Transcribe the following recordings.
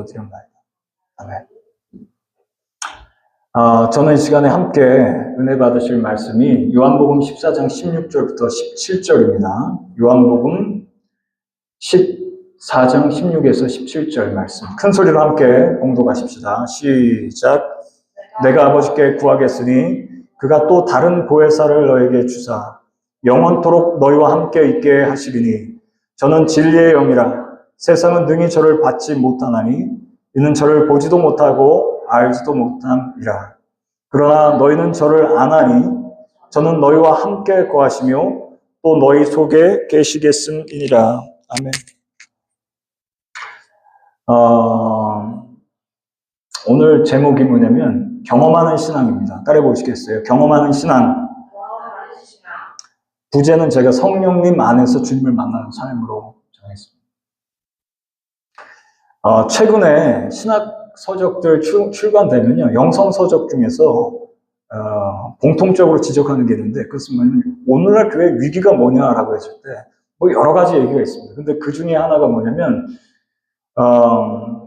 드립니다. 아멘. 저는 이 시간에 함께 은혜 받으실 말씀이 요한복음 14장 16절부터 17절입니다. 요한복음 14장 16에서 17절 말씀. 큰 소리로 함께 봉독하십시다. 시작. 내가 아버지께 구하겠으니 그가 또 다른 보혜사를 너에게 주사 영원토록 너희와 함께 있게 하시리니 저는 진리의 영이라 세상은 능히 저를 받지 못하나니 이는 저를 보지도 못하고 알지도 못함이라. 그러나 너희는 저를 아나니 저는 너희와 함께 거하시며 또 너희 속에 계시겠음이니라. 아멘. 오늘 제목이 뭐냐면 경험하는 신앙입니다. 따라해 보시겠어요? 경험하는 신앙. 부제는 제가 성령님 안에서 주님을 만나는 삶으로 정했습니다. 최근에 신학 서적들 출간되면요, 영성 서적 중에서 공통적으로 지적하는 게 있는데, 그것은 뭐냐면 오늘날 교회 위기가 뭐냐라고 했을 때 뭐 여러 가지 얘기가 있습니다. 근데 그 중에 하나가 뭐냐면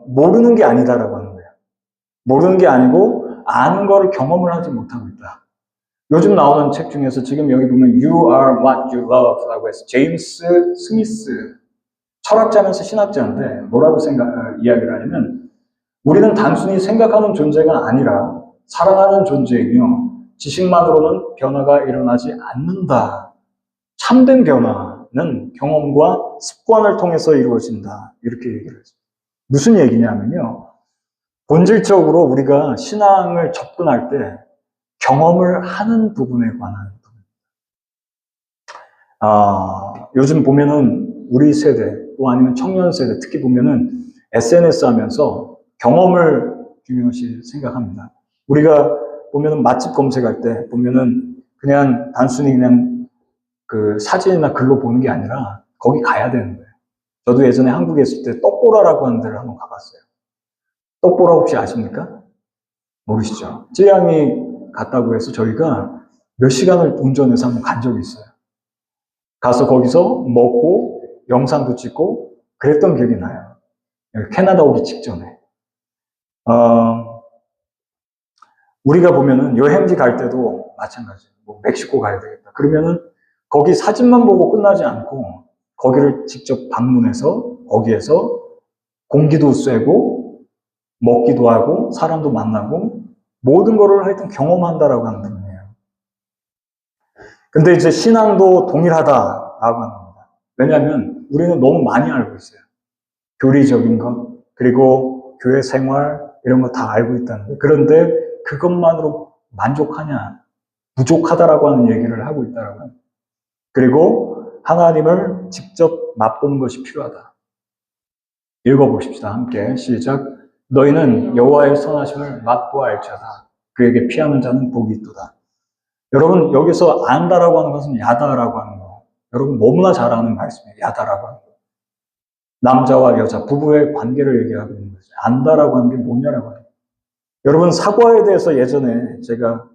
모르는 게 아니다라고 하는 거예요. 모르는 게 아니고 아는 거를 경험을 하지 못하고 있다. 요즘 나오는 책 중에서 지금 여기 보면 You are what you love라고 해서 제임스 스미스 철학자면서 신학자인데 뭐라고 이야기를 하냐면 우리는 단순히 생각하는 존재가 아니라 사랑하는 존재이며 지식만으로는 변화가 일어나지 않는다. 참된 변화는 경험과 습관을 통해서 이루어진다. 이렇게 얘기를 했습니다. 무슨 얘기냐면요. 본질적으로 우리가 신앙을 접근할 때 경험을 하는 부분에 관한 부분. 요즘 보면은 우리 세대 또 아니면 청년 세대 특히 보면은 SNS 하면서 경험을 중요시 생각합니다. 우리가 보면은 맛집 검색할 때 보면은 그냥 단순히 그냥 그 사진이나 글로 보는 게 아니라 거기 가야 되는 거예요. 저도 예전에 한국에 있을 때 떡보라라고 하는 데를 한번 가봤어요. 떡보라 혹시 아십니까? 모르시죠? 쯔양이 갔다고 해서 저희가 몇 시간을 운전해서 한번 간 적이 있어요. 가서 거기서 먹고 영상도 찍고 그랬던 기억이 나요. 캐나다 오기 직전에. 우리가 보면은 여행지 갈 때도 마찬가지예요. 뭐 멕시코 가야 되겠다. 그러면은 거기 사진만 보고 끝나지 않고 거기를 직접 방문해서 거기에서 공기도 쐬고 먹기도 하고 사람도 만나고 모든 거를 하여튼 경험한다라고 하는 거예요. 근데 이제 신앙도 동일하다라고 하는 겁니다. 왜냐하면 우리는 너무 많이 알고 있어요. 교리적인 것, 그리고 교회 생활 이런 거 다 알고 있다는 거예요. 그런데 그것만으로 만족하냐? 부족하다라고 하는 얘기를 하고 있다라고 합니다. 그리고 하나님을 직접 맛보는 것이 필요하다. 읽어보십시다. 함께 시작. 너희는 여호와의 선하심을 맛보아 알지어다. 그에게 피하는 자는 복이 있도다. 여러분 여기서 안다라고 하는 것은 야다라고 하는 거. 여러분 너무나 잘 아는 말씀이에요. 야다라고 하는 거. 남자와 여자, 부부의 관계를 얘기하고 있는 거죠. 안다라고 하는 게 뭐냐라고 하는 거예요. 여러분 사과에 대해서 예전에 제가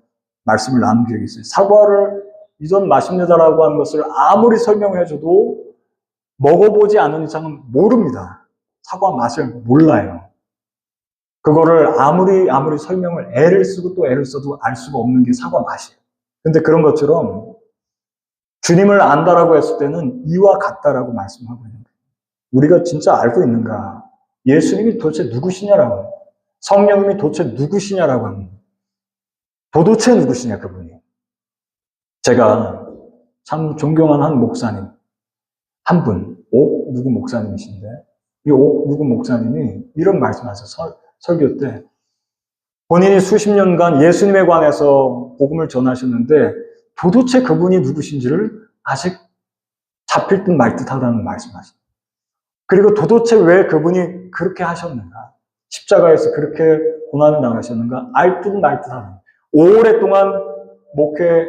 말씀을 나눈 적이 있어요. 사과를 이전 맛입니다라고 하는 것을 아무리 설명해줘도 먹어보지 않은 이상은 모릅니다. 사과 맛을 몰라요. 그거를 아무리 설명을 애를 쓰고 또 애를 써도 알 수가 없는 게 사과 맛이에요. 근데 그런 것처럼 주님을 안다라고 했을 때는 이와 같다라고 말씀하고 있는 거예요. 우리가 진짜 알고 있는가? 예수님이 도대체 누구시냐라고 하는 거예요. 성령님이 도대체 누구시냐라고 하는 거예요. 도대체 누구시냐 그분이. 제가 참 존경하는 한 목사님 한 분, 옥 누구 목사님이신데 이 옥 누구 목사님이 이런 말씀하셔서 설교 때 본인이 수십 년간 예수님에 관해서 복음을 전하셨는데 도대체 그분이 누구신지를 아직 잡힐 듯 말 듯 하다는 말씀하십니다. 그리고 도대체 왜 그분이 그렇게 하셨는가? 십자가에서 그렇게 고난을 당하셨는가? 알 듯 말 듯 하는. 오랫동안 목회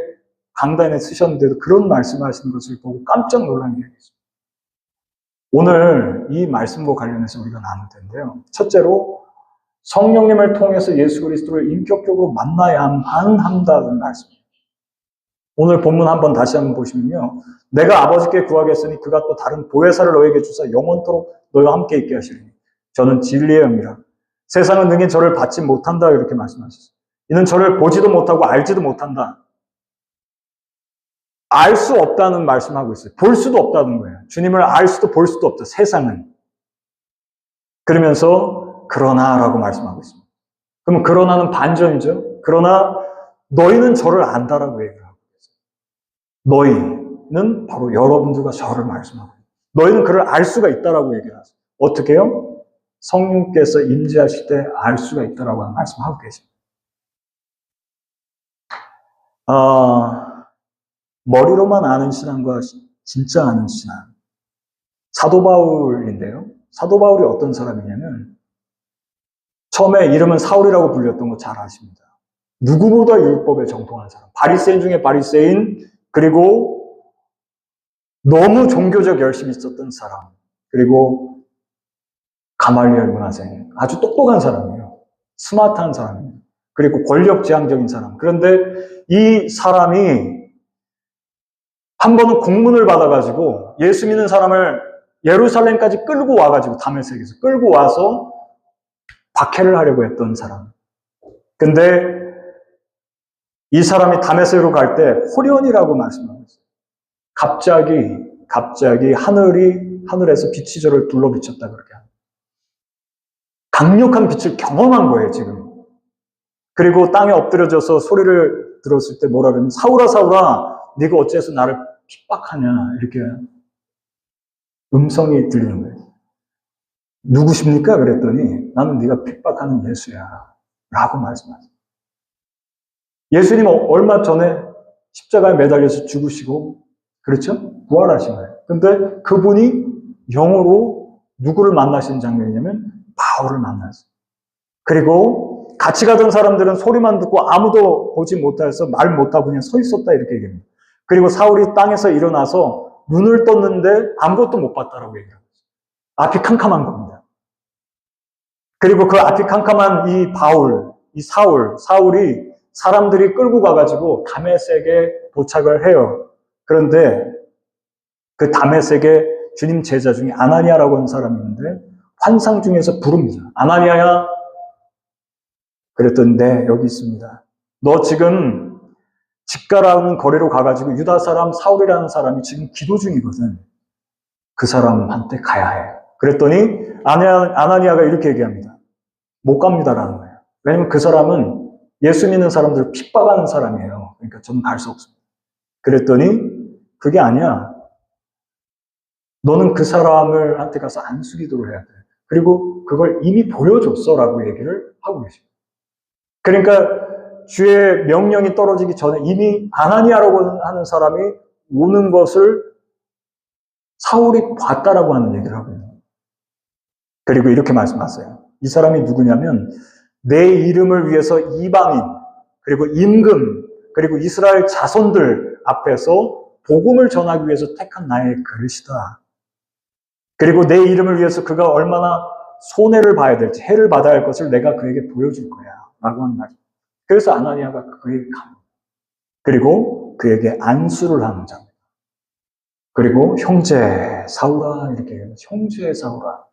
강단에 쓰셨는데도 그런 말씀을 하시는 것을 보고 깜짝 놀란 게 있습니다. 오늘 이 말씀과 관련해서 우리가 나눌 텐데요. 첫째로 성령님을 통해서 예수 그리스도를 인격적으로 만나야만 한다는 말씀입니다. 오늘 본문 한번 다시 한번 보시면요. 내가 아버지께 구하겠으니 그가 또 다른 보혜사를 너에게 주사 영원토록 너희와 함께 있게 하시리니. 저는 진리의 영이라. 세상은 능히 저를 받지 못한다. 이렇게 말씀하셨어요. 이는 저를 보지도 못하고 알지도 못한다. 알 수 없다는 말씀하고 있어요. 볼 수도 없다는 거예요. 주님을 알 수도 볼 수도 없다. 세상은. 그러면서 그러나라고 말씀하고 있습니다. 그럼 그러나는 반전이죠. 그러나 너희는 저를 안다라고 얘기를 하고 있어요. 너희는 바로 여러분들과 저를 말씀하고 있어요. 너희는 그를 알 수가 있다라고 얘기를 하세요. 어떻게 해요? 성령께서 임재하실 때 알 수가 있다라고 말씀하고 계십니다. 머리로만 아는 신앙과 진짜 아는 신앙. 사도 바울인데요. 사도 바울이 어떤 사람이냐면 처음에 이름은 사울이라고 불렸던 거 잘 아십니다. 누구보다 율법에 정통한 사람. 바리새인 중에 바리새인, 그리고 너무 종교적 열심이 있었던 사람. 그리고 가말리엘 문화생. 아주 똑똑한 사람이에요. 스마트한 사람이에요. 그리고 권력지향적인 사람. 그런데 이 사람이 한 번은 공문을 받아가지고 예수 믿는 사람을 예루살렘까지 끌고 와가지고 다메섹에서 끌고 와서 박해를 하려고 했던 사람. 근데 이 사람이 다메섹으로 갈 때 호련이라고 말씀하고 있어요. 갑자기 하늘에서 빛이 저를 둘러 비쳤다 그렇게 합니다. 강력한 빛을 경험한 거예요, 지금. 그리고 땅에 엎드려져서 소리를 들었을 때 뭐라 그러면 사울아 사울아 네가 어째서 나를 핍박하냐 이렇게 음성이 들리는 거예요. 누구십니까? 그랬더니 나는 네가 핍박하는 예수야 라고 말씀하세요. 예수님 얼마 전에 십자가에 매달려서 죽으시고 그렇죠? 부활하신 거예요. 근데 그분이 영으로 누구를 만나신 장면이냐면 바울을 만났어요. 그리고 같이 가던 사람들은 소리만 듣고 아무도 보지 못해서 말 못하고 그냥 서 있었다 이렇게 얘기합니다. 그리고 사울이 땅에서 일어나서 눈을 떴는데 아무것도 못 봤다라고 얘기합니다. 앞이 캄캄한 겁니다. 그리고 그 앞이 캄캄한 이 사울이 사람들이 끌고 가가지고 다메섹에 도착을 해요. 그런데 그 다메섹에 주님 제자 중에 아나니아라고 하는 사람이 있는데 환상 중에서 부릅니다. 아나니아야. 그랬더니 네, 여기 있습니다. 너 지금 집가라는 거리로 가가지고 유다 사람 사울이라는 사람이 지금 기도 중이거든. 그 사람한테 가야 해. 그랬더니 아나니아가 이렇게 얘기합니다. 못 갑니다라는 거예요. 왜냐면 그 사람은 예수 믿는 사람들을 핍박하는 사람이에요. 그러니까 저는 갈 수 없습니다. 그랬더니 그게 아니야. 너는 그 사람을 한테 가서 안수기도를 해야 돼. 그리고 그걸 이미 보여줬어라고 얘기를 하고 계십니다. 그러니까 주의 명령이 떨어지기 전에 이미 아나니아라고 하는 사람이 오는 것을 사울이 봤다라고 하는 얘기를 하고 있는 거예요. 그리고 이렇게 말씀하세요. 이 사람이 누구냐면 내 이름을 위해서 이방인 그리고 임금 그리고 이스라엘 자손들 앞에서 복음을 전하기 위해서 택한 나의 그릇이다. 그리고 내 이름을 위해서 그가 얼마나 손해를 봐야 될지 해를 받아야 할 것을 내가 그에게 보여줄 거야 라고 하는 말이에요. 그래서 아나니아가 그에게 갑니다. 그리고 그에게 안수를 하는 장면. 그리고 형제 사울아 이렇게 얘기해요. 형제 사울아.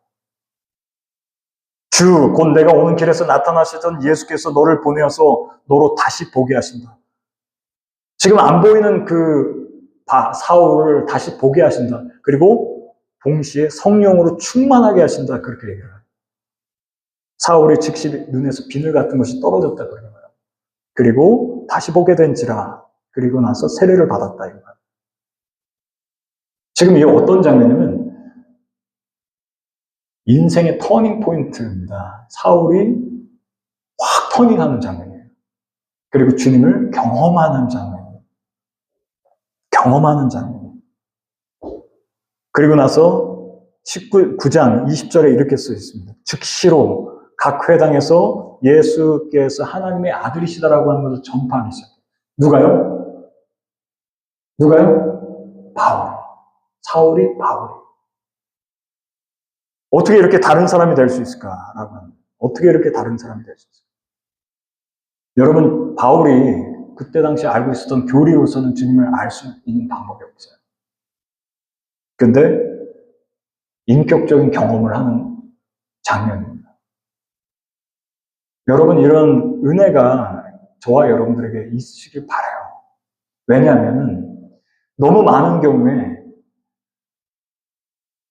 주, 곧 내가 오는 길에서 나타나시던 예수께서 너를 보내어서 너로 다시 보게 하신다. 지금 안 보이는 그 사울을 다시 보게 하신다. 그리고 동시에 성령으로 충만하게 하신다. 그렇게 얘기를 해요. 사울의 즉시 눈에서 비늘 같은 것이 떨어졌다. 그러는 거예요. 그리고 다시 보게 된지라. 그리고 나서 세례를 받았다. 이거예요. 지금 이게 어떤 장면이냐면 인생의 터닝 포인트입니다. 사울이 확 터닝하는 장면이에요. 그리고 주님을 경험하는 장면이에요. 경험하는 장면이에요. 그리고 나서 19장 20절에 이렇게 써 있습니다. 즉시로 각 회당에서 예수께서 하나님의 아들이시다라고 하는 것을 전파하기 시작해요. 누가요? 바울. 사울이 바울이. 어떻게 이렇게 다른 사람이 될 수 있을까라고 합니다. 어떻게 이렇게 다른 사람이 될 수 있을까? 여러분, 바울이 그때 당시 알고 있었던 교리로서는 주님을 알 수 있는 방법이 없어요. 근데 인격적인 경험을 하는 장면입니다. 여러분, 이런 은혜가 저와 여러분들에게 있으시길 바라요. 왜냐하면 너무 많은 경우에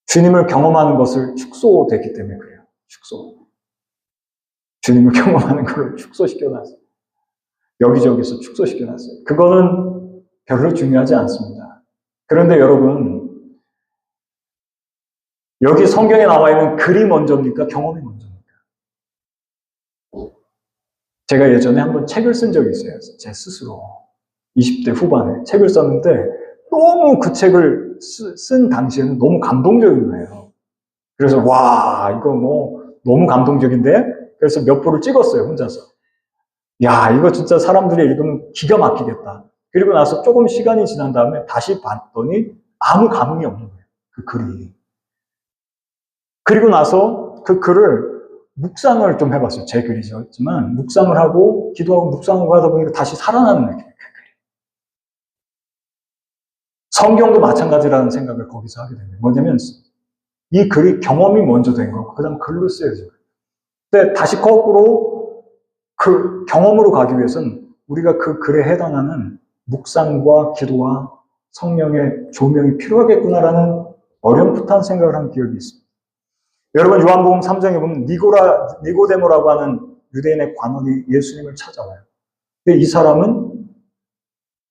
주님을 경험하는 것을 축소되기 때문에 그래요. 축소. 주님을 경험하는 걸 축소시켜놨어요. 여기저기서 축소시켜놨어요. 그거는 별로 중요하지 않습니다. 그런데 여러분, 여기 성경에 나와 있는 글이 먼저입니까? 경험이 먼저입니까? 제가 예전에 한번 책을 쓴 적이 있어요. 제 스스로. 20대 후반에 책을 썼는데 너무 그 책을 쓴 당시에는 너무 감동적인 거예요. 그래서 와, 이거 뭐 너무 감동적인데? 그래서 몇 부를 찍었어요, 혼자서. 야, 이거 진짜 사람들이 읽으면 기가 막히겠다. 그리고 나서 조금 시간이 지난 다음에 다시 봤더니 아무 감흥이 없는 거예요, 그 글이. 그리고 나서 그 글을 묵상을 좀 해봤어요. 제 글이지만 묵상을 하고 기도하고 묵상하고 하다 보니까 다시 살아나는 느낌이에요. 성경도 마찬가지라는 생각을 거기서 하게 됩니다. 뭐냐면 이 글이 경험이 먼저 된 거고 그 다음 글로 쓰여진 거예요. 근데 다시 거꾸로 그 경험으로 가기 위해서는 우리가 그 글에 해당하는 묵상과 기도와 성령의 조명이 필요하겠구나라는 어렴풋한 생각을 한 기억이 있습니다. 여러분, 요한복음 3장에 보면 니고데모라고 하는 유대인의 관원이 예수님을 찾아와요. 근데 이 사람은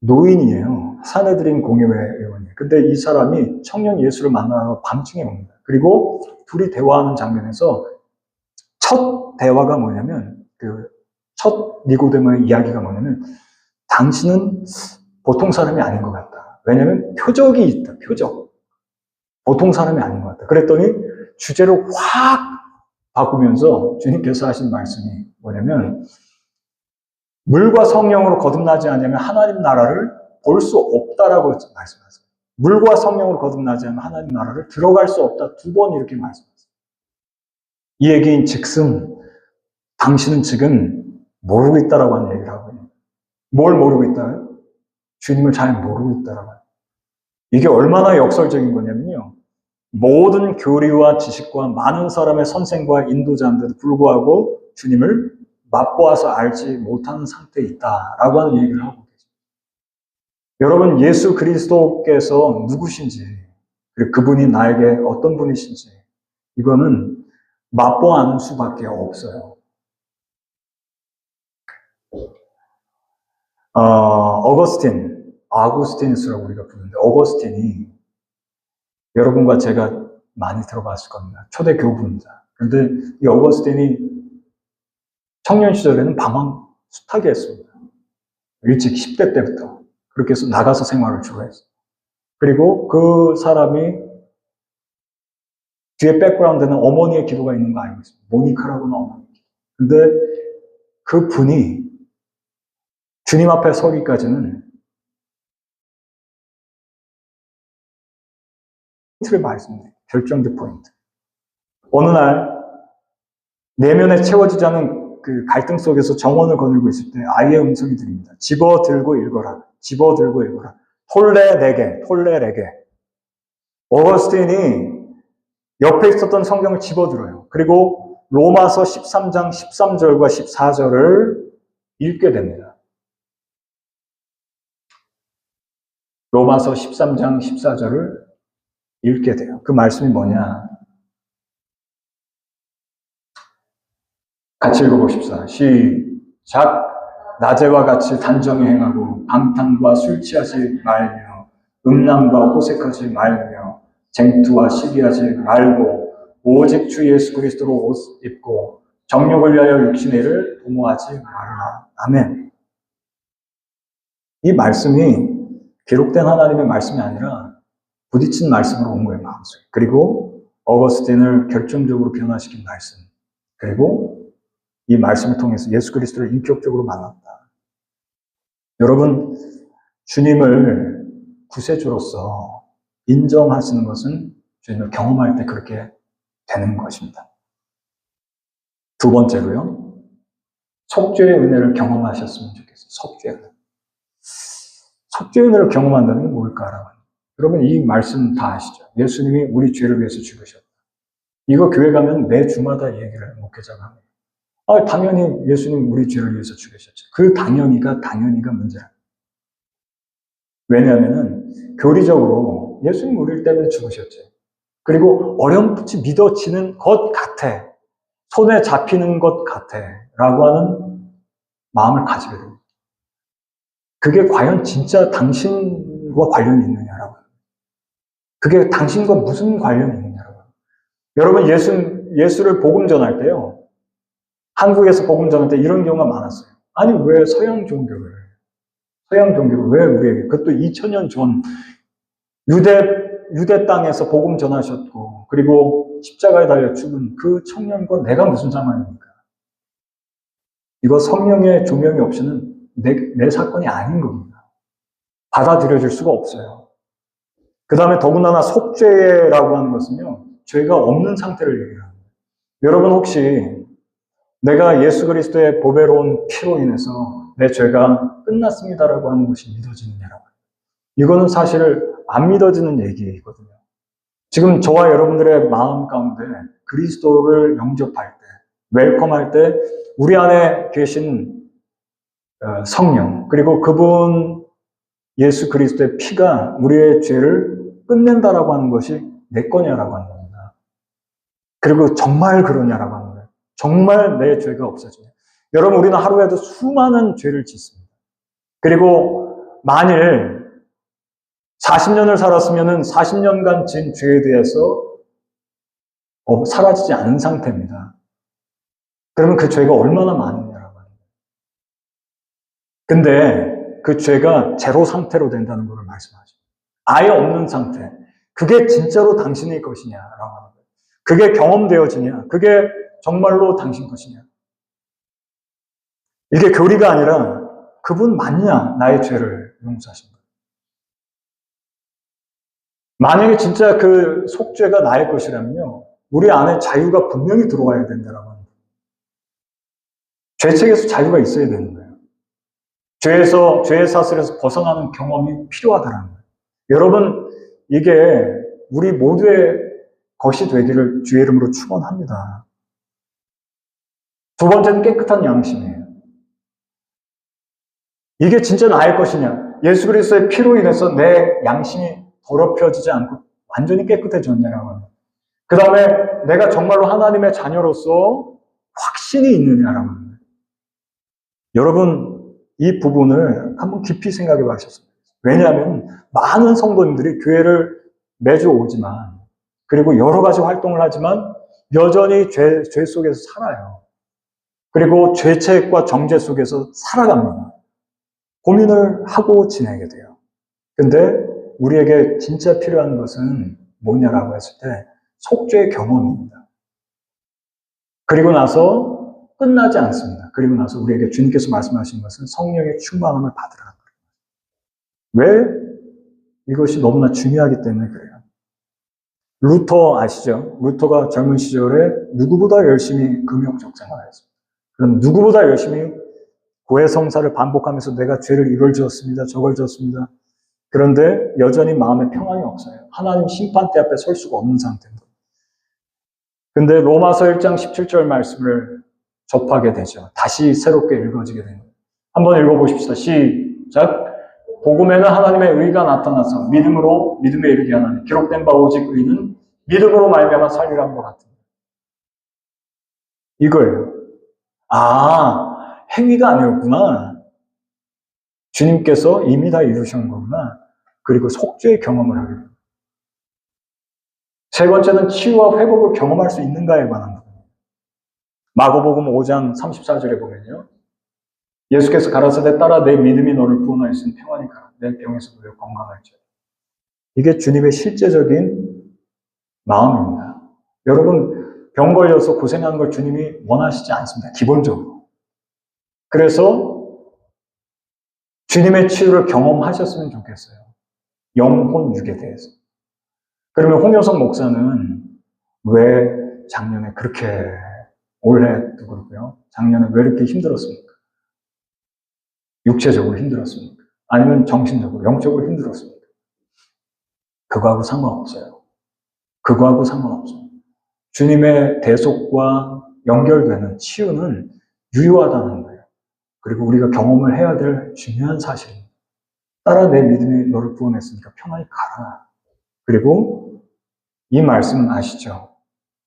노인이에요. 사내들인 공회의 의원이에요. 근데 이 사람이 청년 예수를 만나러 밤중에 옵니다. 그리고 둘이 대화하는 장면에서 첫 대화가 뭐냐면, 첫 니고데모의 이야기가 뭐냐면, 당신은 보통 사람이 아닌 것 같다. 왜냐면 표적이 있다, 표적. 보통 사람이 아닌 것 같다. 그랬더니 주제를 확 바꾸면서 주님께서 하신 말씀이 뭐냐면, 물과 성령으로 거듭나지 않으면 하나님 나라를 볼 수 없다라고 말씀하세요. 물과 성령으로 거듭나지 않으면 하나님 나라를 들어갈 수 없다. 2번 이렇게 말씀하세요. 이 얘기인 즉슨 당신은 지금 모르고 있다라고 하는 얘기를 하고 있는 거예요. 뭘 모르고 있다요? 주님을 잘 모르고 있다라고 하는 거예요. 이게 얼마나 역설적인 거냐면요. 모든 교리와 지식과 많은 사람의 선생과 인도자인데도 불구하고 주님을 맛보아서 알지 못하는 상태에 있다라고 하는 얘기를 하고 계십니다. 여러분, 예수 그리스도께서 누구신지, 그리고 그분이 나에게 어떤 분이신지, 이거는 맛보아는 수밖에 없어요. 아구스티누스라고 우리가 부르는데, 어거스틴이 여러분과 제가 많이 들어봤을 겁니다. 초대 교부입니다. 그런데 이 어거스틴이 청년 시절에는 방황 숱하게 했습니다. 일찍 10대 때부터 그렇게 해서 나가서 생활을 주로 했어요. 그리고 그 사람이 뒤에 백그라운드에는 어머니의 기도가 있는 거 알고 있습니다. 모니카라고는 어머니. 근데 그 분이 주님 앞에 서기까지는 포인트를 말씀드려요. 결정적 포인트. 어느 날 내면에 채워지지 않은 그 갈등 속에서 정원을 거닐고 있을 때 아이의 음성이 들립니다. 집어들고 읽어라. 집어들고 읽어라. 톨레레게. 어거스틴이 옆에 있었던 성경을 집어들어요. 그리고 로마서 13장 13절과 14절을 읽게 됩니다. 로마서 13장 14절을 읽게 돼요. 그 말씀이 뭐냐? 같이 읽어보십시다. 시작. 낮에와 같이 단정히 행하고 방탕과 술 취하지 말며 음란과 호색하지 말며 쟁투와 시기하지 말고 오직 주 예수 그리스도로 옷 입고 정욕을 위하여 육신의 일을 도모하지 말라. 아멘. 이 말씀이 기록된 하나님의 말씀이 아니라 부딪힌 말씀으로 온 거예요, 마음속에. 그리고 어거스틴을 결정적으로 변화시킨 말씀. 그리고 이 말씀을 통해서 예수 그리스도를 인격적으로 만났다. 여러분, 주님을 구세주로서 인정하시는 것은 주님을 경험할 때 그렇게 되는 것입니다. 2번째로요. 속죄의 은혜를 경험하셨으면 좋겠어요. 속죄의 은혜. 속죄의 은혜를 경험한다는 게 뭘까라고. 여러분, 이 말씀 다 아시죠? 예수님이 우리 죄를 위해서 죽으셨다. 이거 교회 가면 매 주마다 이 얘기를 목회자가 합니다. 당연히 예수님 우리 죄를 위해서 죽으셨죠. 그 당연히가 문제라. 왜냐하면은 교리적으로 예수님 우리 때문에 죽으셨죠. 그리고 어렴풋이 믿어지는 것 같아. 손에 잡히는 것 같아. 라고 하는 마음을 가지게 됩니다. 그게 과연 진짜 당신과 관련이 있느냐라고. 그게 당신과 무슨 관련이 있느냐라고. 여러분, 예수를 복음 전할 때요. 한국에서 복음 전할 때 이런 경우가 많았어요. 아니, 왜 서양 종교를 왜 우리에게, 그것도 2000년 전 유대 땅에서 복음 전하셨고, 그리고 십자가에 달려 죽은 그 청년과 내가 무슨 상관입니까? 이거 성령의 조명이 없이는 내 사건이 아닌 겁니다. 받아들여질 수가 없어요. 그 다음에 더군다나 속죄라고 하는 것은요, 죄가 없는 상태를 얘기를 합니다. 여러분 혹시 내가 예수 그리스도의 보배로운 피로 인해서 내 죄가 끝났습니다라고 하는 것이 믿어지느냐라고. 이거는 사실 안 믿어지는 얘기거든요. 지금 저와 여러분들의 마음 가운데 그리스도를 영접할 때, 웰컴할 때 우리 안에 계신 성령, 그리고 그분 예수 그리스도의 피가 우리의 죄를 끝낸다라고 하는 것이 내 거냐라고 하는 겁니다. 그리고 정말 그러냐라고 하는 거예요. 정말 내 죄가 없어지냐. 여러분, 우리는 하루에도 수많은 죄를 짓습니다. 그리고 만일 40년을 살았으면 40년간 진 죄에 대해서 사라지지 않은 상태입니다. 그러면 그 죄가 얼마나 많으냐라고 하는 거예요. 근데 그 죄가 제로 상태로 된다는 것을 말씀하십니다. 아예 없는 상태. 그게 진짜로 당신의 것이냐라고 하는 거예요. 그게 경험되어지냐? 그게 정말로 당신 것이냐? 이게 교리가 아니라 그분 맞냐? 나의 죄를 용서하신 거예요. 만약에 진짜 그 속죄가 나의 것이라면요, 우리 안에 자유가 분명히 들어와야 된다라고 합니다. 죄책에서 자유가 있어야 되는 거예요. 죄의 사슬에서 벗어나는 경험이 필요하다는 거예요. 여러분, 이게 우리 모두의 것이 되기를 주의 이름으로 축원합니다. 두 번째는 깨끗한 양심이에요. 이게 진짜 나의 것이냐? 예수 그리스도의 피로 인해서 내 양심이 더럽혀지지 않고 완전히 깨끗해졌냐라고 합니다. 그 다음에 내가 정말로 하나님의 자녀로서 확신이 있느냐라고 합니다. 여러분, 이 부분을 한번 깊이 생각해 보셨습니다. 왜냐하면 많은 성도님들이 교회를 매주 오지만, 그리고 여러 가지 활동을 하지만 여전히 죄 속에서 살아요. 그리고 죄책과 정죄 속에서 살아갑니다. 고민을 하고 지내게 돼요. 근데 우리에게 진짜 필요한 것은 뭐냐라고 했을 때 속죄의 경험입니다. 그리고 나서 끝나지 않습니다. 그리고 나서 우리에게 주님께서 말씀하신 것은 성령의 충만함을 받으라는 거예요. 왜? 이것이 너무나 중요하기 때문에 그래요. 루터 아시죠? 루터가 젊은 시절에 누구보다 열심히 금욕적 생활을 했습니다. 그럼 누구보다 열심히 고해성사를 반복하면서 내가 죄를 이걸 지었습니다. 저걸 지었습니다. 그런데 여전히 마음에 평안이 없어요. 하나님 심판대 앞에 설 수가 없는 상태입니다. 근데 로마서 1장 17절 말씀을 접하게 되죠. 다시 새롭게 읽어지게 됩니다. 한번 읽어보십시다. 시작. 복음에는 하나님의 의가 나타나서 믿음에 이르게 하나니 기록된 바 오직 의는 믿음으로 말미암아 살리라는 것 같습니다. 이거예요. 행위가 아니었구나. 주님께서 이미 다 이루신 거구나. 그리고 속죄의 경험을 하게 됩니다. 세 번째는 치유와 회복을 경험할 수 있는가에 관한 부분입니다. 마가복음 5장 34절에 보면요. 예수께서 가라사대 따라 내 믿음이 너를 구원하였으니 평안히 가라. 내 병에서 너를 건강할지어다. 이게 주님의 실제적인 마음입니다. 여러분, 병 걸려서 고생하는 걸 주님이 원하시지 않습니다. 기본적으로. 그래서 주님의 치유를 경험하셨으면 좋겠어요. 영혼, 육에 대해서. 그러면 홍효성 목사는 왜 작년에 그렇게, 올해도 그렇고요. 작년에 왜 이렇게 힘들었습니까? 육체적으로 힘들었습니까? 아니면 정신적으로, 영적으로 힘들었습니까? 그거하고 상관없어요. 그거하고 상관없어요. 주님의 대속과 연결되는 치유는 유효하다는 거예요. 그리고 우리가 경험을 해야 될 중요한 사실입니다. 따라 내 믿음이 너를 구원했으니까 편하게 가라. 그리고 이 말씀 아시죠?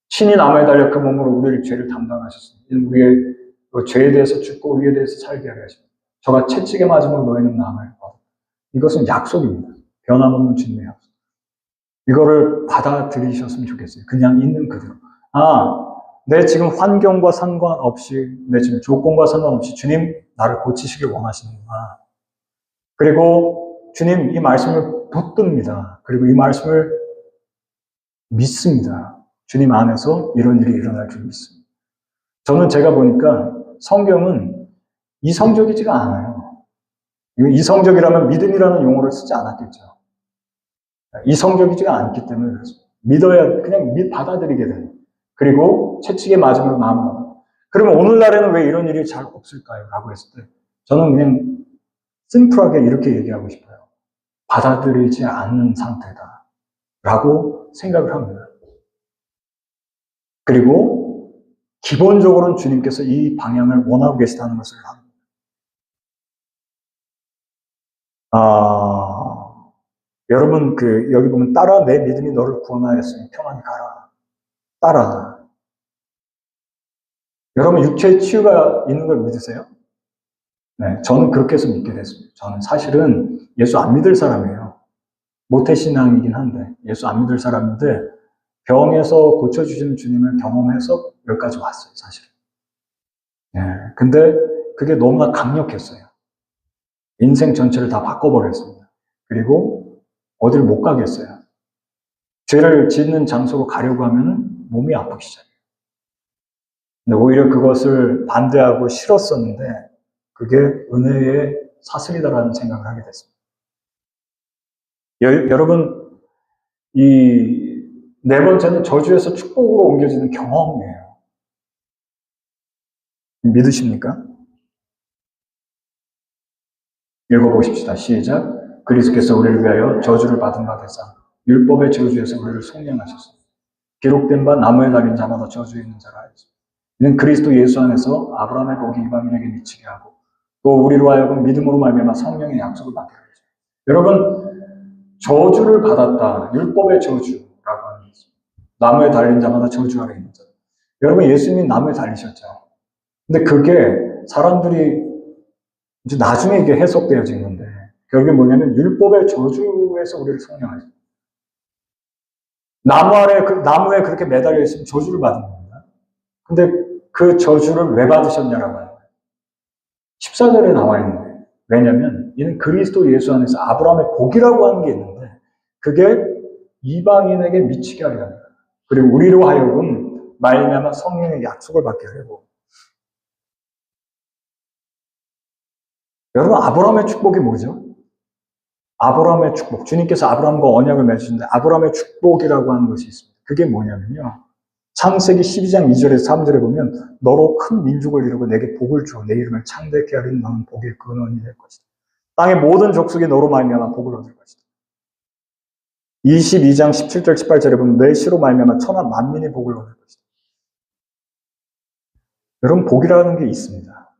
신이 나무에 달려 그 몸으로 우리의 죄를 담당하셨습니다. 우리의 그 죄에 대해서 죽고 의에 대해서 살게 하려 하십니다. 저가 채찍에 맞으면 너희는 나음을 받아. 이것은 약속입니다. 변함없는 주님의 약속. 이거를 받아들이셨으면 좋겠어요. 그냥 있는 그대로. 내 지금 환경과 상관없이, 내 지금 조건과 상관없이 주님 나를 고치시길 원하시는구나. 그리고 주님 이 말씀을 붙듭니다. 그리고 이 말씀을 믿습니다. 주님 안에서 이런 일이 일어날 줄 믿습니다. 저는 제가 보니까 성경은 이성적이지가 않아요. 이성적이라면 믿음이라는 용어를 쓰지 않았겠죠. 이성적이지가 않기 때문에 그렇습니다. 믿어야 그냥 받아들이게 되는. 그리고 채찍에 맞음으로 마음을. 그러면 오늘날에는 왜 이런 일이 잘 없을까요? 라고 했을 때 저는 그냥 심플하게 이렇게 얘기하고 싶어요. 받아들이지 않는 상태다. 라고 생각을 합니다. 그리고 기본적으로는 주님께서 이 방향을 원하고 계시다는 것을 합니다. 여러분, 여기 보면, 따라 내 믿음이 너를 구원하였으니 평안히 가라. 따라. 여러분, 육체의 치유가 있는 걸 믿으세요? 네, 저는 그렇게 해서 믿게 됐습니다. 저는 사실은 예수 안 믿을 사람이에요. 모태신앙이긴 한데, 예수 안 믿을 사람인데, 병에서 고쳐주시는 주님을 경험해서 여기까지 왔어요, 사실은. 네, 근데 그게 너무나 강력했어요. 인생 전체를 다 바꿔버렸습니다. 그리고 어딜 못 가겠어요. 죄를 짓는 장소로 가려고 하면 몸이 아프기 시작해요. 근데 오히려 그것을 반대하고 싫었었는데 그게 은혜의 사슬이다라는 생각을 하게 됐습니다. 여러분, 이 네 번째는 저주에서 축복으로 옮겨지는 경험이에요. 믿으십니까? 읽어보십시다. 시작. 그리스도께서 우리를 위하여 저주를 받은 바 되사 율법의 저주에서 우리를 속량하셨습니다. 기록된 바 나무에 달린 자마다 저주에 있는 자라 하였습니다. 이는 그리스도 예수 안에서 아브라함의 복이 이방인에게 미치게 하고 또 우리로 하여금 믿음으로 말미암아 성령의 약속을 받게 하죠. 여러분, 저주를 받았다. 율법의 저주라고 하는 거죠. 나무에 달린 자마다 저주 아래 있는 자. 여러분, 예수님이 나무에 달리셨죠. 근데 그게 사람들이 이제 나중에 이게 해석되어지는데 결국에 뭐냐면 율법의 저주에서 우리를 성령하죠. 나무에 그렇게 매달려 있으면 저주를 받은 겁니다. 근데 그 저주를 왜 받으셨냐라고 하는 거예요. 14절에 나와 있는 거예요. 왜냐면 이는 그리스도 예수 안에서 아브라함의 복이라고 하는 게 있는데 그게 이방인에게 미치게 하려 합니다. 그리고 우리로 하여금 말미암아 성령의 약속을 받게 하려고. 여러분, 아브라함의 축복이 뭐죠? 아브라함의 축복. 주님께서 아브라함과 언약을 맺으셨는데 아브라함의 축복이라고 하는 것이 있습니다. 그게 뭐냐면요. 창세기 12장 2절에서 3절에 보면 너로 큰 민족을 이루고 내게 복을 주어 내 이름을 창대케 하리니 너는 복의 근원이 될 것이다. 땅의 모든 족속이 너로 말미암아 복을 얻을 것이다. 22장 17절 18절에 보면 내 씨로 말미암아 천하 만민이 복을 얻을 것이다. 여러분, 복이라는 게 있습니다.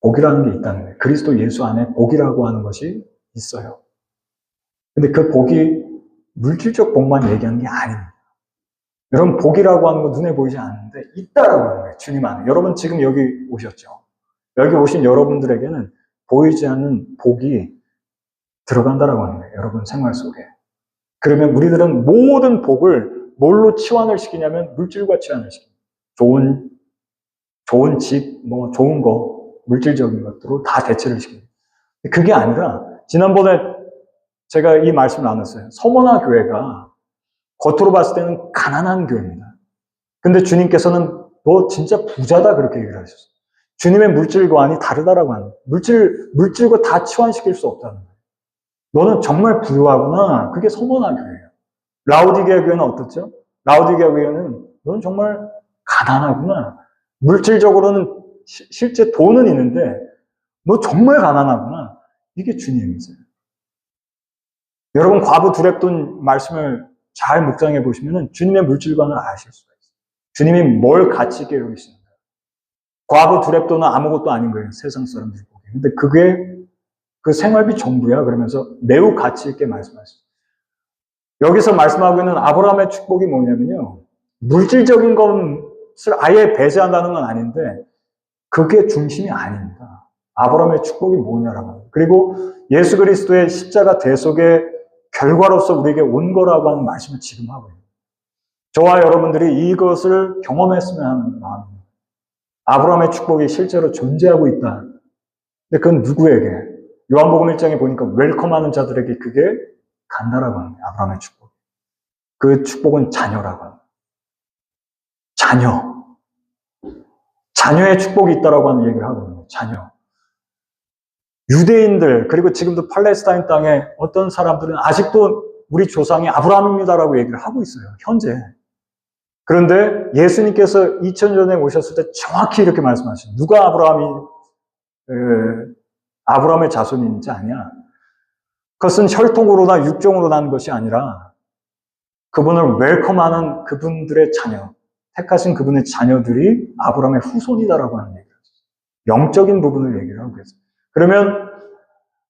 복이라는 게 있다는 거예요. 그리스도 예수 안에 복이라고 하는 것이 있어요. 근데 그 복이 물질적 복만 얘기하는 게 아닙니다. 여러분, 복이라고 하는 건 눈에 보이지 않는데 있다라고 하는 거예요. 주님 안에. 여러분 지금 여기 오셨죠. 여기 오신 여러분들에게는 보이지 않는 복이 들어간다라고 하는 거예요. 여러분 생활 속에. 그러면 우리들은 모든 복을 뭘로 치환을 시키냐면 물질과 치환을 시킵니다. 좋은 집, 좋은 거, 물질적인 것들로 다 대체를 시킵니다. 그게 아니라 지난번에 제가 이 말씀을 나눴어요. 서머나 교회가 겉으로 봤을 때는 가난한 교회입니다. 근데 주님께서는 너 진짜 부자다 그렇게 얘기를 하셨어요. 주님의 물질관이 다르다라고 하는 거예요. 물질과 다 치환시킬 수 없다는 거예요. 너는 정말 부유하구나. 그게 서머나 교회예요. 라오디게아 교회는 어떻죠? 라오디게아 교회는 넌 정말 가난하구나. 물질적으로는 실제 돈은 있는데 너 정말 가난하구나. 이게 주님이세요. 여러분 과부 두렙돈 말씀을 잘 묵상해 보시면은 주님의 물질관을 아실 수가 있어요. 주님이 뭘 가치 있게 여기시는가. 과부 두렙돈은 아무것도 아닌 거예요. 세상 사람들이 보기에. 근데 그게 그 생활비 전부야. 그러면서 매우 가치 있게 말씀하셨어요. 여기서 말씀하고 있는 아브라함의 축복이 뭐냐면요. 물질적인 것을 아예 배제한다는 건 아닌데 그게 중심이 아닙니다. 아브라함의 축복이 뭐냐라고 합니다. 그리고 예수 그리스도의 십자가 대속의 결과로서 우리에게 온 거라고 하는 말씀을 지금 하고 있습니다. 저와 여러분들이 이것을 경험했으면 하는 마음입니다. 아브라함의 축복이 실제로 존재하고 있다. 근데 그건 누구에게? 요한복음 1장에 보니까 웰컴하는 자들에게 그게 간다라고 합니다. 아브라함의 축복. 그 축복은 자녀라고 합니다. 자녀. 자녀의 축복이 있다라고 하는 얘기를 하고 있는 거예요. 자녀. 유대인들, 그리고 지금도 팔레스타인 땅에 어떤 사람들은 아직도 우리 조상이 아브라함입니다라고 얘기를 하고 있어요. 현재. 그런데 예수님께서 2000년에 오셨을 때 정확히 이렇게 말씀하시죠. 누가 아브라함의 자손인지 아냐? 그것은 혈통으로나 육종으로 난 것이 아니라 그분을 웰컴하는 그분들의 자녀, 택하신 그분의 자녀들이 아브라함의 후손이다라고 하는 얘기를 하죠. 영적인 부분을 얘기를 하고 계세요. 그러면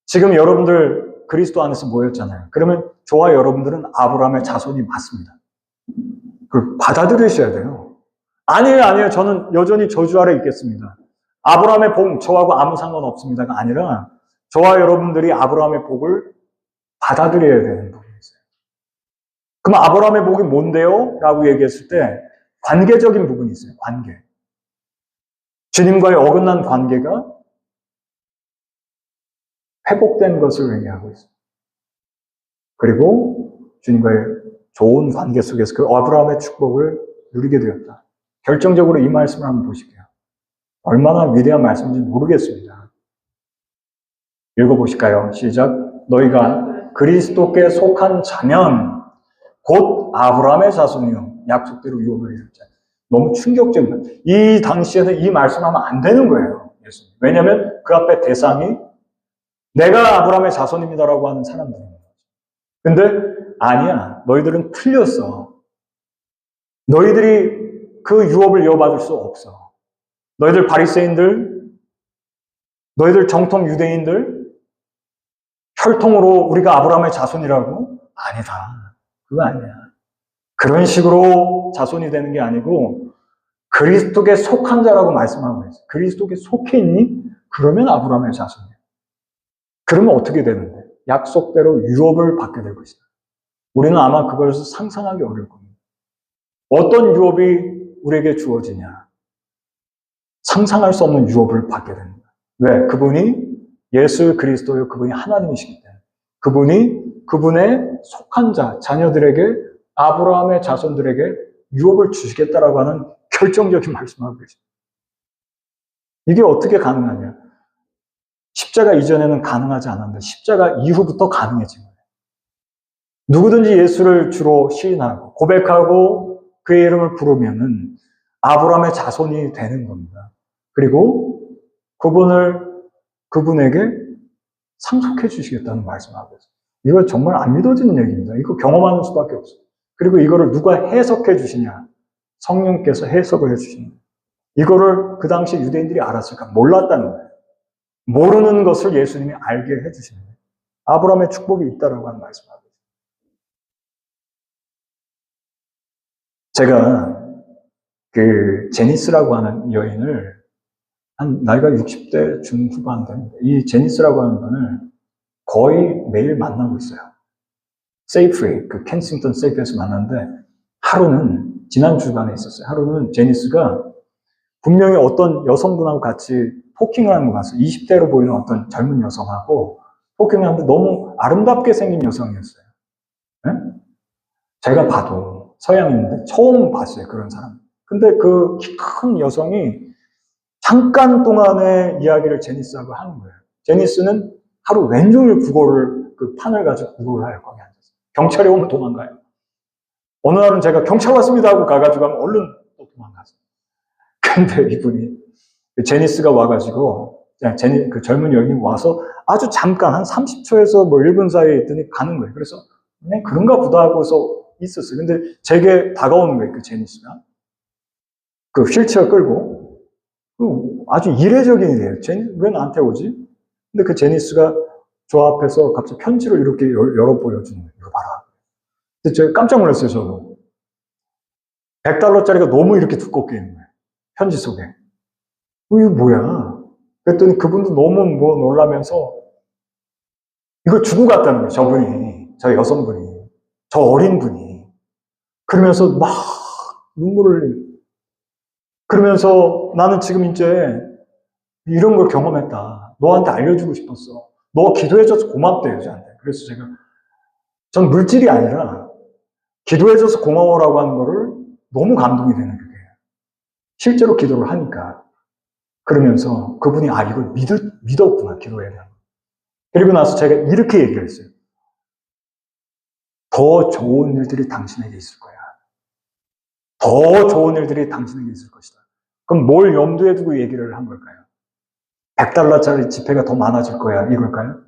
지금 여러분들 그리스도 안에서 모였잖아요. 그러면 저와 여러분들은 아브라함의 자손이 맞습니다. 그걸 받아들이셔야 돼요. 아니에요. 저는 여전히 저주 아래 있겠습니다. 아브라함의 복 저하고 아무 상관없습니다가 아니라 저와 여러분들이 아브라함의 복을 받아들여야 되는 부분이 있어요. 그럼 아브라함의 복이 뭔데요? 라고 얘기했을 때 관계적인 부분이 있어요. 관계. 주님과의 어긋난 관계가 회복된 것을 의미하고 있어요. 그리고 주님과의 좋은 관계 속에서 그 아브라함의 축복을 누리게 되었다. 결정적으로 이 말씀을 한번 보실게요. 얼마나 위대한 말씀인지 모르겠습니다. 읽어보실까요? 시작. 너희가 그리스도께 속한 자면 곧 아브라함의 자손이요 약속대로 유업을 이룰 자. 너무 충격적입니다. 이 당시에는 이 말씀하면 안 되는 거예요. 예수님. 왜냐하면 그 앞에 대상이 내가 아브라함의 자손입니다라고 하는 사람들입니다. 근데 아니야. 너희들은 틀렸어. 너희들이 그 유업을 이어받을 수 없어. 너희들 바리새인들, 너희들 정통 유대인들, 혈통으로 우리가 아브라함의 자손이라고? 아니다. 그거 아니야. 그런 식으로 자손이 되는 게 아니고 그리스도께 속한 자라고 말씀하고 있어요. 그리스도께 속해 있니? 그러면 아브라함의 자손이야. 그러면 어떻게 되는데? 약속대로 유업을 받게 될 것이다. 우리는 아마 그것을 상상하기 어려울 겁니다. 어떤 유업이 우리에게 주어지냐? 상상할 수 없는 유업을 받게 됩니다. 왜? 그분이 예수 그리스도요, 그분이 하나님이시기 때문에. 그분이 그분의 속한 자, 자녀들에게, 아브라함의 자손들에게 유업을 주시겠다라고 하는 결정적인 말씀을 하고 계십니다. 이게 어떻게 가능하냐? 십자가 이전에는 가능하지 않았는데 십자가 이후부터 가능해진 거예요. 누구든지 예수를 주로 시인하고 고백하고 그의 이름을 부르면은 아브라함의 자손이 되는 겁니다. 그리고 그분에게 상속해 주시겠다는 말씀하고 있어요. 이거 정말 안 믿어지는 얘기입니다. 이거 경험하는 수밖에 없어요. 그리고 이거를 누가 해석해 주시냐? 성령께서 해석을 해 주시는 거예요. 이거를 그 당시 유대인들이 알았을까? 몰랐다는 거예요. 모르는 것을 예수님이 알게 해 주시는 거예요. 아브라함의 축복이 있다라고 하는 말씀하고 있어요. 제가 그 제니스라고 하는 여인을 한 나이가 60대 중후반 됩니다. 이 제니스라고 하는 분을 거의 매일 만나고 있어요. 세이프웨이, 그 켄싱턴 세이프에서 만났는데 하루는 지난 주간에 있었어요. 하루는 제니스가 분명히 어떤 여성분하고 같이 포킹을 하는 것 같았어요. 20대로 보이는 어떤 젊은 여성하고 포킹을 하는데 너무 아름답게 생긴 여성이었어요. 네? 제가 봐도 서양인인데 처음 봤어요. 그런 사람. 근데 그 키 큰 여성이 잠깐 동안의 이야기를 제니스하고 하는 거예요. 제니스는 하루 왼종일 그 판을 가지고 구걸을 해요. 거기 앉아서. 경찰이 오면 도망가요. 어느 날은 제가 경찰 왔습니다 하고 가가지고 하면 얼른 또 도망가서. 근데 이분이 제니스가 와가지고 그 젊은 여인이 와서 아주 잠깐 한 30초에서 뭐 1분 사이에 있더니 가는 거예요. 그래서 그냥 그런가 보다 하고서 있었어요. 근데 제게 다가오는 거예요, 그 제니스가. 그 휠체어 끌고. 아주 이례적인 일이에요. 왜 나한테 오지? 근데 그 제니스가 저 앞에서 갑자기 편지를 이렇게 열어 보여주는 거예요. 이거 봐라. 근데 제가 깜짝 놀랐어요, 저도. $100짜리가 너무 이렇게 두껍게 있는 거예요. 편지 속에. 이거 뭐야? 그랬더니 그분도 너무 놀라면서 이거 주고 갔다는 거예요, 저분이. 저 여성분이. 저 어린 분이. 그러면서 막 눈물을 흘리고. 그러면서 나는 지금 이제 이런 걸 경험했다. 너한테 알려주고 싶었어. 너 기도해줘서 고맙대요, 저한테. 그래서 전 물질이 아니라 기도해줘서 고마워라고 하는 거를 너무 감동이 되는 거예요. 실제로 기도를 하니까. 그러면서 그분이 이걸 믿었구나, 기도에 대한. 그리고 나서 제가 이렇게 얘기를 했어요. 더 좋은 일들이 당신에게 있을 거야. 더 좋은 일들이 당신에게 있을 것이다. 그럼 뭘 염두에 두고 얘기를 한 걸까요? $100짜리 지폐가 더 많아질 거야, 이걸까요?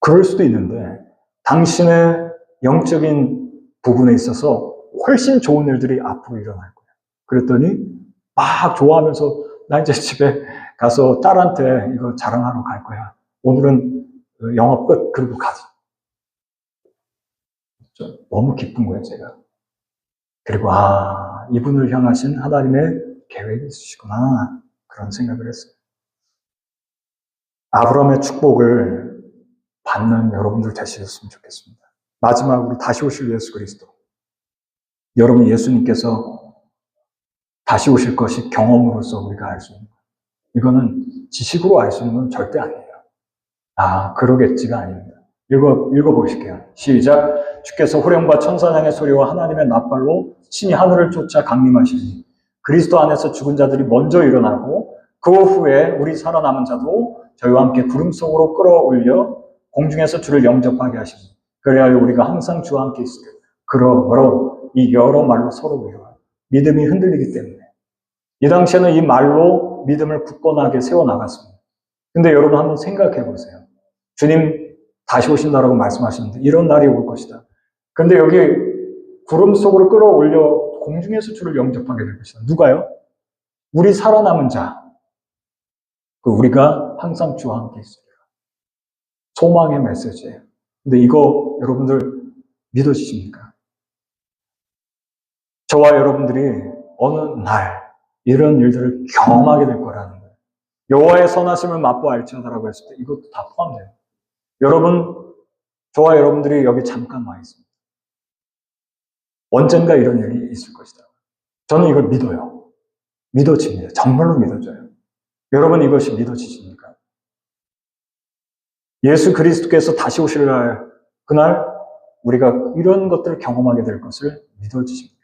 그럴 수도 있는데 당신의 영적인 부분에 있어서 훨씬 좋은 일들이 앞으로 일어날 거야. 그랬더니 막 좋아하면서 나 이제 집에 가서 딸한테 이거 자랑하러 갈 거야. 오늘은 영업 끝. 그리고 가지. 너무 기쁜 거예요, 제가. 그리고 이분을 향하신 하나님의 계획이 있으시구나. 그런 생각을 했어요. 아브라함의 축복을 받는 여러분들 되셨으면 좋겠습니다. 마지막으로 다시 오실 예수 그리스도. 여러분, 예수님께서 다시 오실 것이 경험으로서 우리가 알 수 있는 거예요. 이거는 지식으로 알 수 있는 건 절대 아니에요. 그러겠지가 아닙니다. 읽어보실게요. 시작. 주께서 호령과 천사장의 소리와 하나님의 낫발로 신이 하늘을 쫓아 강림하시니 그리스도 안에서 죽은 자들이 먼저 일어나고 그 후에 우리 살아남은 자도 저희와 함께 구름 속으로 끌어올려 공중에서 주를 영접하게 하시니 그래야 우리가 항상 주와 함께 있으리라. 그러므로 이 여러 말로 서로 위로하여 믿음이 흔들리기 때문에 이 당시에는 이 말로 믿음을 굳건하게 세워나갔습니다. 근데 여러분 한번 생각해 보세요. 주님 다시 오신다라고 말씀하시는데 이런 날이 올 것이다. 근데 여기 구름 속으로 끌어올려 공중에서 주를 영접하게 될 것이다. 누가요? 우리 살아남은 자. 우리가 항상 주와 함께 있으리라. 소망의 메시지예요. 근데 이거 여러분들 믿어지십니까? 저와 여러분들이 어느 날 이런 일들을 경험하게 될 거라는 거예요. 여호와의 선하심을 맛보알지어다라고 했을 때 이것도 다 포함돼요. 여러분, 저와 여러분들이 여기 잠깐 와 있습니다. 언젠가 이런 일이 있을 것이다. 저는 이걸 믿어요. 믿어집니다. 정말로 믿어져요. 여러분, 이것이 믿어지십니까? 예수 그리스도께서 다시 오실 날, 그날 우리가 이런 것들을 경험하게 될 것을 믿어지십니까?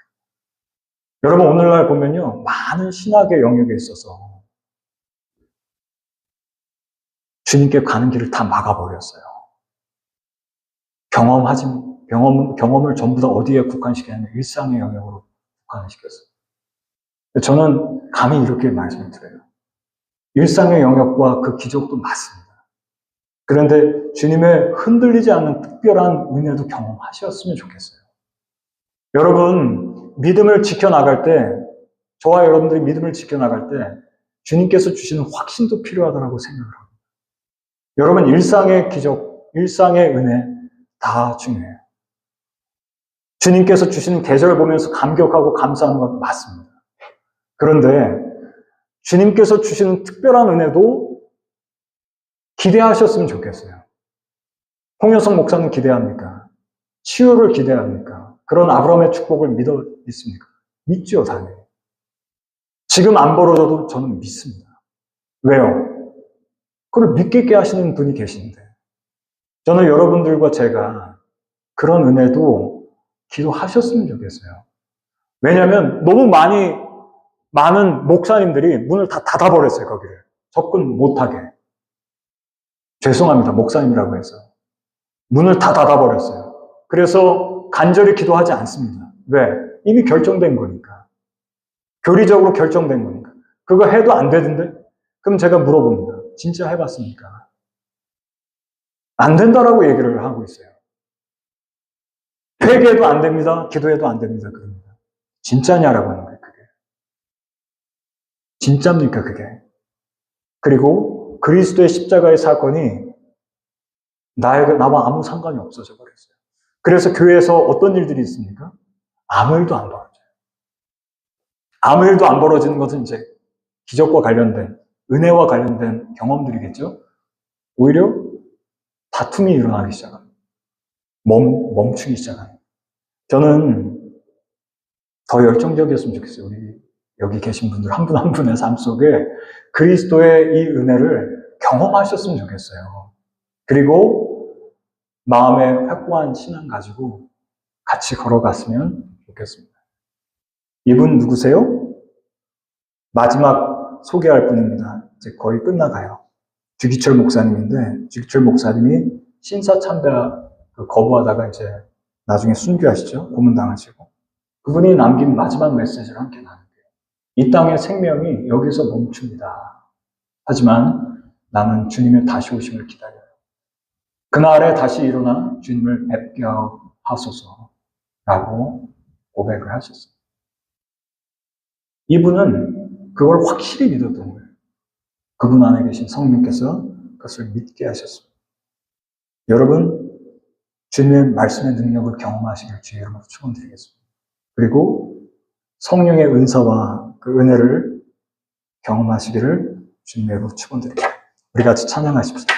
여러분, 오늘날 보면요, 많은 신학의 영역에 있어서 주님께 가는 길을 다 막아버렸어요. 경험을 전부 다 어디에 국한시키냐면 일상의 영역으로 국한시켰어요. 저는 감히 이렇게 말씀을 드려요. 일상의 영역과 그 기적도 맞습니다. 그런데 주님의 흔들리지 않는 특별한 은혜도 경험하셨으면 좋겠어요. 여러분, 믿음을 지켜나갈 때, 저와 여러분들이 믿음을 지켜나갈 때 주님께서 주시는 확신도 필요하다고 생각을 합니다. 여러분, 일상의 기적, 일상의 은혜 다 중요해요. 주님께서 주시는 계절 보면서 감격하고 감사하는 건 맞습니다. 그런데 주님께서 주시는 특별한 은혜도 기대하셨으면 좋겠어요. 홍여성 목사님 기대합니까? 치유를 기대합니까? 그런 아브라함의 축복을 믿습니까? 믿죠, 당연히. 지금 안 벌어져도 저는 믿습니다. 왜요? 그걸 믿게 하시는 분이 계신데 저는 여러분들과 제가 그런 은혜도 기도하셨으면 좋겠어요. 왜냐하면 너무 많은 목사님들이 문을 다 닫아버렸어요, 거기를. 접근 못하게. 죄송합니다, 목사님이라고 해서. 문을 다 닫아버렸어요. 그래서 간절히 기도하지 않습니다. 왜? 이미 결정된 거니까. 교리적으로 결정된 거니까. 그거 해도 안 되던데? 그럼 제가 물어봅니다. 진짜 해봤습니까? 안 된다라고 얘기를 하고 있어요. 회개해도 안 됩니다. 기도해도 안 됩니다. 그럽니다. 진짜냐라고 하는 거예요. 그게. 진짜입니까 그게? 그리고 그리스도의 십자가의 사건이 나와 아무 상관이 없어져 버렸어요. 그래서 교회에서 어떤 일들이 있습니까? 아무 일도 안 벌어져요. 아무 일도 안 벌어지는 것은 이제 기적과 관련된, 은혜와 관련된 경험들이겠죠? 오히려 다툼이 일어나기 시작합니다. 멈추기 시작합니다. 저는 더 열정적이었으면 좋겠어요. 우리 여기 계신 분들 한 분 한 분의 삶 속에 그리스도의 이 은혜를 경험하셨으면 좋겠어요. 그리고 마음에 확고한 신앙 가지고 같이 걸어갔으면 좋겠습니다. 이분 누구세요? 마지막 소개할 분입니다. 이제 거의 끝나가요. 주기철 목사님인데, 주기철 목사님이 신사참배 거부하다가 이제 나중에 순교하시죠. 고문당하시고. 그분이 남긴 마지막 메시지를 함께 나눌게요. 이 땅의 생명이 여기서 멈춥니다. 하지만 나는 주님의 다시 오심을 기다려요. 그날에 다시 일어나 주님을 뵙게 하소서라고 고백을 하셨어요. 이분은 그걸 확실히 믿었던 거예요. 그분 안에 계신 성령께서 그것을 믿게 하셨습니다. 여러분, 주님의 말씀의 능력을 경험하시길 주의 이름으로 축원드리겠습니다. 그리고 성령의 은사와 그 은혜를 경험하시기를 주님의 이름으로 축원드립니다. 우리 같이 찬양하십시다.